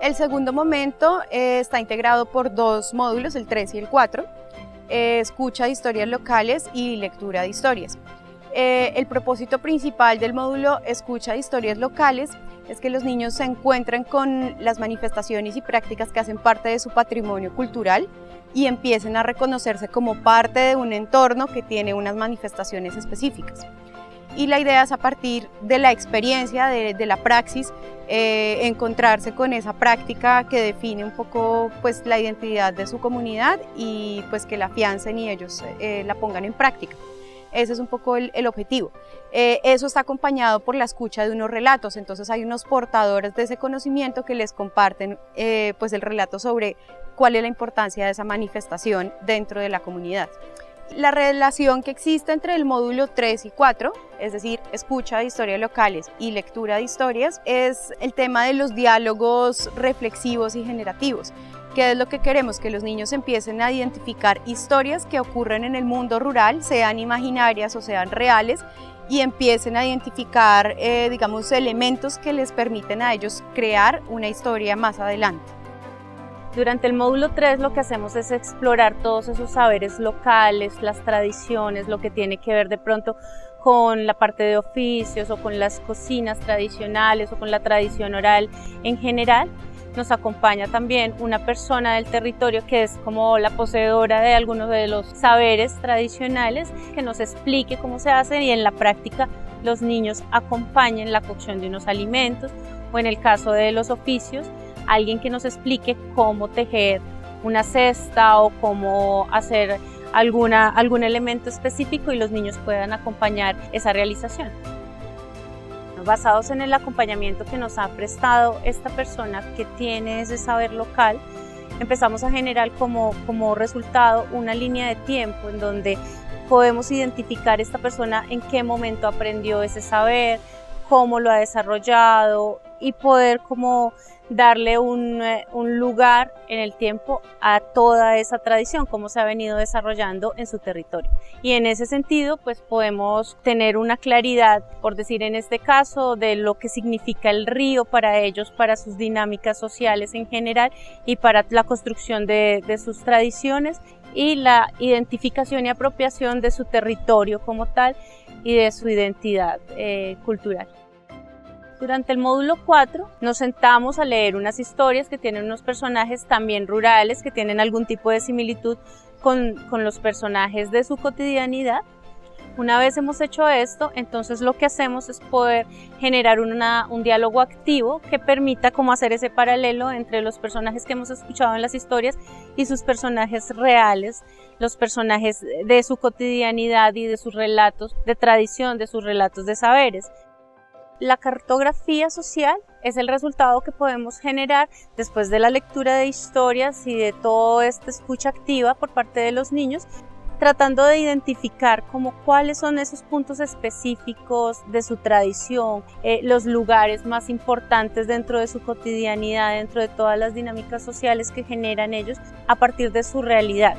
El segundo momento está integrado por dos módulos, el 3 y el 4, escucha de historias locales y lectura de historias. El propósito principal del módulo escucha de historias locales es que los niños se encuentren con las manifestaciones y prácticas que hacen parte de su patrimonio cultural y empiecen a reconocerse como parte de un entorno que tiene unas manifestaciones específicas. Y la idea es, a partir de la experiencia, de la praxis, encontrarse con esa práctica que define un poco, pues, la identidad de su comunidad y pues que la afiancen y ellos la pongan en práctica. Ese es un poco el objetivo. Eso está acompañado por la escucha de unos relatos, entonces hay unos portadores de ese conocimiento que les comparten pues el relato sobre cuál es la importancia de esa manifestación dentro de la comunidad. La relación que existe entre el módulo 3 y 4, es decir, escucha de historias locales y lectura de historias, es el tema de los diálogos reflexivos y generativos, que es lo que queremos, que los niños empiecen a identificar historias que ocurren en el mundo rural, sean imaginarias o sean reales, y empiecen a identificar, digamos, elementos que les permiten a ellos crear una historia más adelante. Durante el módulo 3 lo que hacemos es explorar todos esos saberes locales, las tradiciones, lo que tiene que ver de pronto con la parte de oficios o con las cocinas tradicionales o con la tradición oral en general. Nos acompaña también una persona del territorio que es como la poseedora de algunos de los saberes tradicionales, que nos explique cómo se hacen y en la práctica los niños acompañen la cocción de unos alimentos, o en el caso de los oficios, alguien que nos explique cómo tejer una cesta o cómo hacer algún elemento específico y los niños puedan acompañar esa realización. Basados en el acompañamiento que nos ha prestado esta persona que tiene ese saber local, empezamos a generar como resultado una línea de tiempo en donde podemos identificar esta persona en qué momento aprendió ese saber, cómo lo ha desarrollado y poder como darle un lugar en el tiempo a toda esa tradición, cómo se ha venido desarrollando en su territorio. Y en ese sentido, pues podemos tener una claridad, por decir en este caso, de lo que significa el río para ellos, para sus dinámicas sociales en general y para la construcción de sus tradiciones y la identificación y apropiación de su territorio como tal y de su identidad cultural. Durante el módulo 4 nos sentamos a leer unas historias que tienen unos personajes también rurales, que tienen algún tipo de similitud con los personajes de su cotidianidad. Una vez hemos hecho esto, entonces lo que hacemos es poder generar un diálogo activo que permita como hacer ese paralelo entre los personajes que hemos escuchado en las historias y sus personajes reales, los personajes de su cotidianidad y de sus relatos de tradición, de sus relatos de saberes. La cartografía social es el resultado que podemos generar después de la lectura de historias y de toda esta escucha activa por parte de los niños, tratando de identificar como cuáles son esos puntos específicos de su tradición, los lugares más importantes dentro de su cotidianidad, dentro de todas las dinámicas sociales que generan ellos a partir de su realidad.